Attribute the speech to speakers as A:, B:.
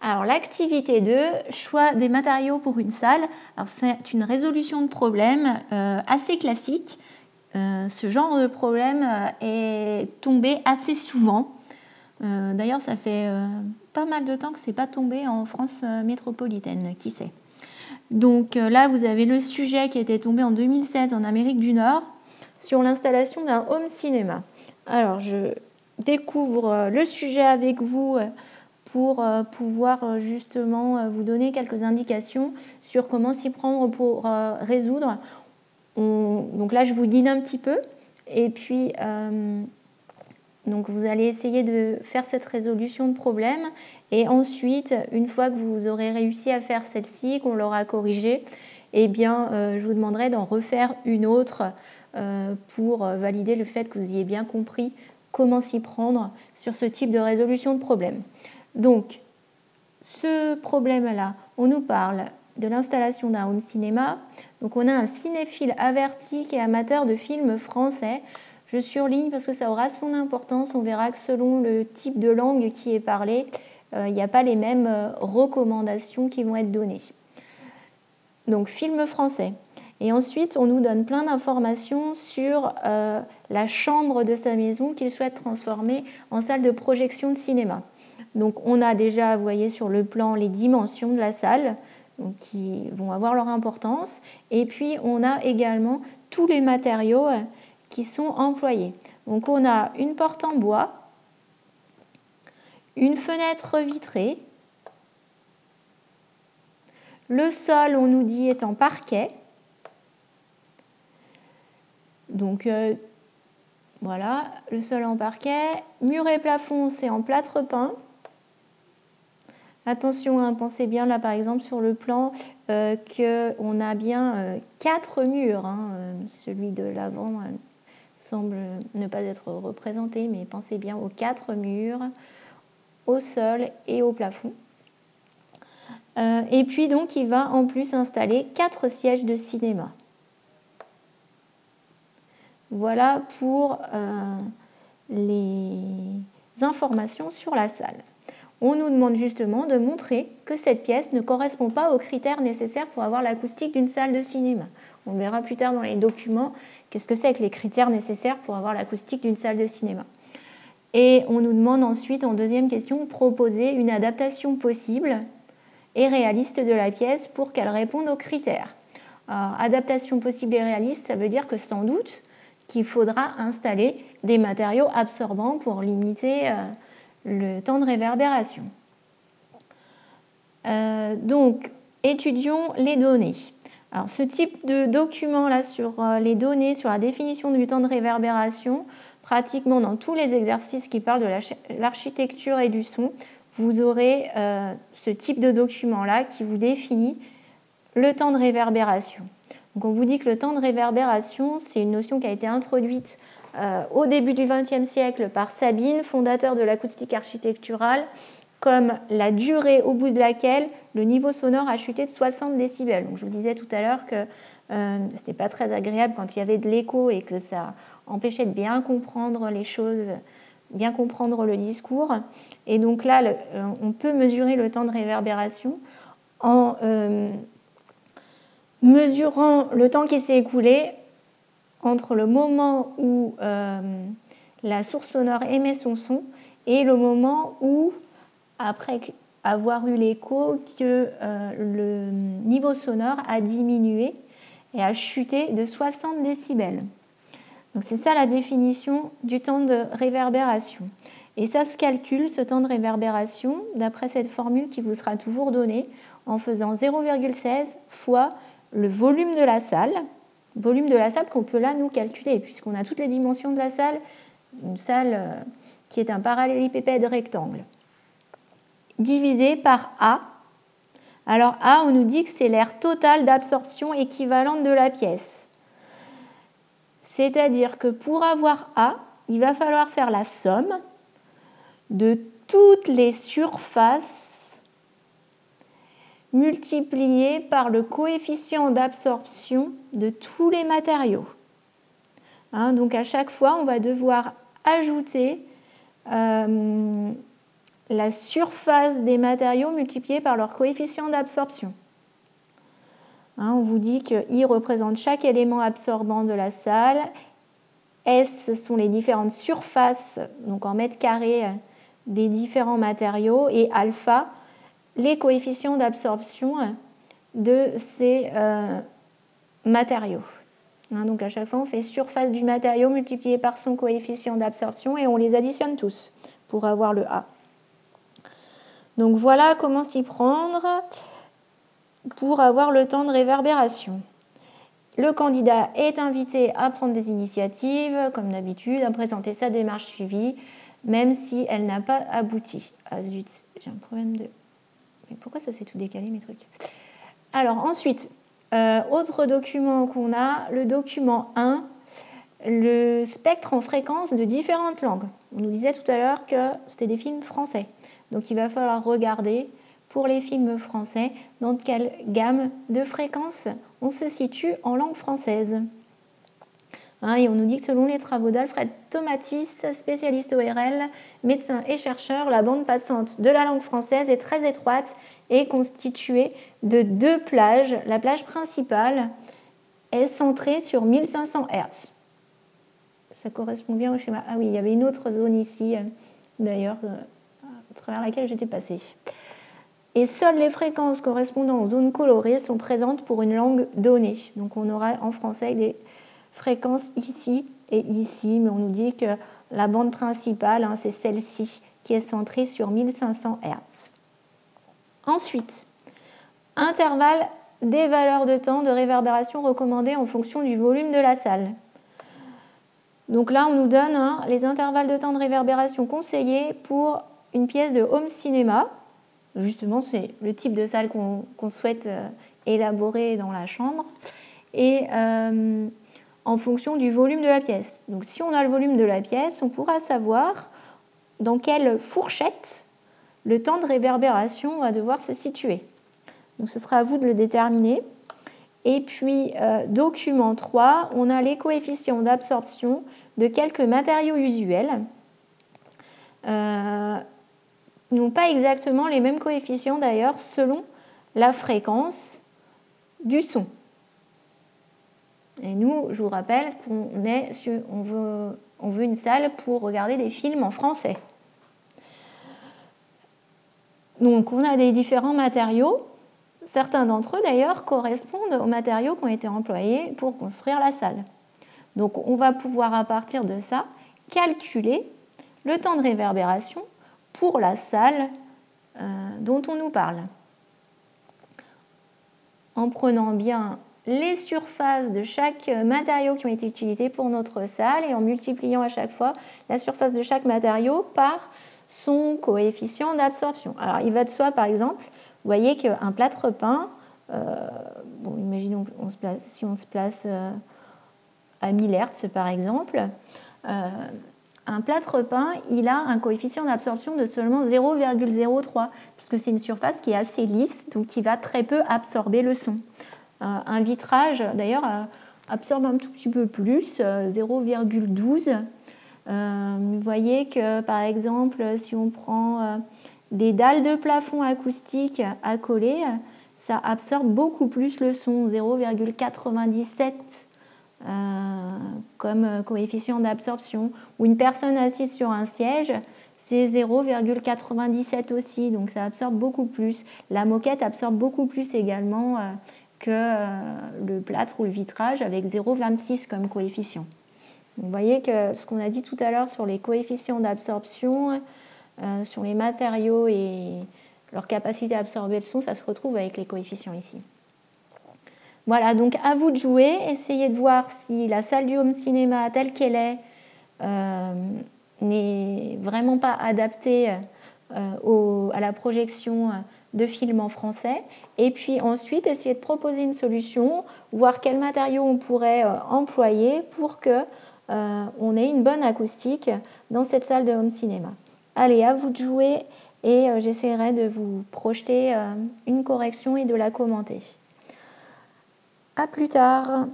A: Alors l'activité 2, choix des matériaux pour une salle. Alors c'est une résolution de problème assez classique. Ce genre de problème est tombé assez souvent. D'ailleurs, ça fait pas mal de temps que c'est pas tombé en France métropolitaine, qui sait. Donc là, vous avez le sujet qui était tombé en 2016 en Amérique du Nord sur l'installation d'un home cinéma. Alors, je découvre le sujet avec vous pour pouvoir justement vous donner quelques indications sur comment s'y prendre pour résoudre. Donc là, je vous guide un petit peu. Et puis, donc vous allez essayer de faire cette résolution de problème. Et ensuite, une fois que vous aurez réussi à faire celle-ci, qu'on l'aura corrigée, eh bien, je vous demanderai d'en refaire une autre pour valider le fait que vous ayez bien compris comment s'y prendre sur ce type de résolution de problème. Donc, ce problème-là, on nous parle de l'installation d'un home cinéma. Donc, on a un cinéphile averti qui est amateur de films français. Je surligne parce que ça aura son importance. On verra que selon le type de langue qui est parlé, il n'y a pas les mêmes recommandations qui vont être données. Donc, film français. Et ensuite, on nous donne plein d'informations sur la chambre de sa maison qu'il souhaite transformer en salle de projection de cinéma. Donc, on a déjà, vous voyez sur le plan, les dimensions de la salle donc, qui vont avoir leur importance. Et puis, on a également tous les matériaux qui sont employés. Donc, on a une porte en bois, une fenêtre vitrée, le sol, on nous dit, est en parquet. Donc, voilà, le sol en parquet. Mur et plafond, c'est en plâtre peint. Attention, hein, pensez bien là par exemple sur le plan qu'on a bien 4 murs. Hein, celui de l'avant semble ne pas être représenté, mais pensez bien aux 4 murs, au sol et au plafond. Et puis donc il va en plus installer 4 sièges de cinéma. Voilà pour les informations sur la salle. On nous demande justement de montrer que cette pièce ne correspond pas aux critères nécessaires pour avoir l'acoustique d'une salle de cinéma. On verra plus tard dans les documents qu'est-ce que c'est que les critères nécessaires pour avoir l'acoustique d'une salle de cinéma. Et on nous demande ensuite, en deuxième question, de proposer une adaptation possible et réaliste de la pièce pour qu'elle réponde aux critères. Alors, adaptation possible et réaliste, ça veut dire que sans doute qu'il faudra installer des matériaux absorbants pour limiter le temps de réverbération. Donc, étudions les données. Alors, ce type de document là sur les données, sur la définition du temps de réverbération, pratiquement dans tous les exercices qui parlent de l'architecture et du son, vous aurez ce type de document là qui vous définit le temps de réverbération. Donc, on vous dit que le temps de réverbération, c'est une notion qui a été introduite au début du XXe siècle par Sabine, fondateur de l'acoustique architecturale, comme la durée au bout de laquelle le niveau sonore a chuté de 60 décibels. Donc, je vous disais tout à l'heure que ce n'était pas très agréable quand il y avait de l'écho et que ça empêchait de bien comprendre les choses, bien comprendre le discours. Et donc là, on peut mesurer le temps de réverbération en mesurant le temps qui s'est écoulé entre le moment où la source sonore émet son son et le moment où, après avoir eu l'écho, que le niveau sonore a diminué et a chuté de 60 décibels. Donc c'est ça la définition du temps de réverbération. Et ça se calcule, ce temps de réverbération, d'après cette formule qui vous sera toujours donnée, en faisant 0,16 fois le volume de la salle qu'on peut là nous calculer, puisqu'on a toutes les dimensions de la salle, une salle qui est un parallélépipède rectangle, divisé par A. Alors A, on nous dit que c'est l'aire totale d'absorption équivalente de la pièce. C'est-à-dire que pour avoir A, il va falloir faire la somme de toutes les surfaces multipliées par le coefficient d'absorption de tous les matériaux. Donc à chaque fois, on va devoir ajouter la surface des matériaux multipliée par leur coefficient d'absorption. Hein, on vous dit que I représente chaque élément absorbant de la salle. S, ce sont les différentes surfaces, donc en mètres carrés, des différents matériaux. Et alpha, les coefficients d'absorption de ces matériaux. Hein, donc à chaque fois, on fait surface du matériau multiplié par son coefficient d'absorption et on les additionne tous pour avoir le A. Donc voilà comment s'y prendre pour avoir le temps de réverbération. Le candidat est invité à prendre des initiatives, comme d'habitude, à présenter sa démarche suivie, même si elle n'a pas abouti. Ah zut, j'ai un problème de... Mais pourquoi ça s'est tout décalé, mes trucs? Alors ensuite, autre document qu'on a, le document 1, le spectre en fréquence de différentes langues. On nous disait tout à l'heure que c'était des films français. Donc il va falloir regarder pour les films français dans quelle gamme de fréquences on se situe en langue française. Hein, et on nous dit que selon les travaux d'Alfred Tomatis, spécialiste ORL, médecin et chercheur, la bande passante de la langue française est très étroite et constituée de 2 plages. La plage principale est centrée sur 1500 Hz. Ça correspond bien au schéma. Ah oui, il y avait une autre zone ici, d'ailleurs, à travers laquelle j'étais passée. Et seules les fréquences correspondant aux zones colorées sont présentes pour une langue donnée. Donc on aura en français des fréquences ici et ici, mais on nous dit que la bande principale, hein, c'est celle-ci, qui est centrée sur 1500 Hz. Ensuite, intervalle des valeurs de temps de réverbération recommandées en fonction du volume de la salle. Donc là, on nous donne les intervalles de temps de réverbération conseillés pour une pièce de home cinéma. Justement, c'est le type de salle qu'on souhaite élaborer dans la chambre. Et en fonction du volume de la pièce. Donc si on a le volume de la pièce, on pourra savoir dans quelle fourchette le temps de réverbération va devoir se situer. Donc ce sera à vous de le déterminer. Et puis, document 3, on a les coefficients d'absorption de quelques matériaux usuels. Ils n'ont pas exactement les mêmes coefficients d'ailleurs selon la fréquence du son. Et nous, je vous rappelle qu'on veut une salle pour regarder des films en français. Donc, on a des différents matériaux. Certains d'entre eux, d'ailleurs, correspondent aux matériaux qui ont été employés pour construire la salle. Donc, on va pouvoir, à partir de ça, calculer le temps de réverbération pour la salle dont on nous parle. En prenant bien les surfaces de chaque matériau qui ont été utilisés pour notre salle et en multipliant à chaque fois la surface de chaque matériau par son coefficient d'absorption. Alors, il va de soi, par exemple, vous voyez qu'un plâtre peint, imaginons si on se place à 1000 Hz, par exemple, un plâtre peint, il a un coefficient d'absorption de seulement 0,03, puisque c'est une surface qui est assez lisse, donc qui va très peu absorber le son. Un vitrage, d'ailleurs, absorbe un tout petit peu plus, 0,12. Vous voyez que, par exemple, si on prend des dalles de plafond acoustiques à coller, ça absorbe beaucoup plus le son, 0,97 comme coefficient d'absorption. Ou une personne assise sur un siège, c'est 0,97 aussi, donc ça absorbe beaucoup plus. La moquette absorbe beaucoup plus également que le plâtre ou le vitrage avec 0,26 comme coefficient. Vous voyez que ce qu'on a dit tout à l'heure sur les coefficients d'absorption, sur les matériaux et leur capacité à absorber le son, ça se retrouve avec les coefficients ici. Voilà, donc à vous de jouer, essayez de voir si la salle du home cinéma telle qu'elle est n'est vraiment pas adaptée à la projection de films en français. Et puis ensuite, essayer de proposer une solution, voir quels matériaux on pourrait employer pour qu'on ait une bonne acoustique dans cette salle de home cinéma. Allez, à vous de jouer et j'essaierai de vous projeter une correction et de la commenter. À plus tard.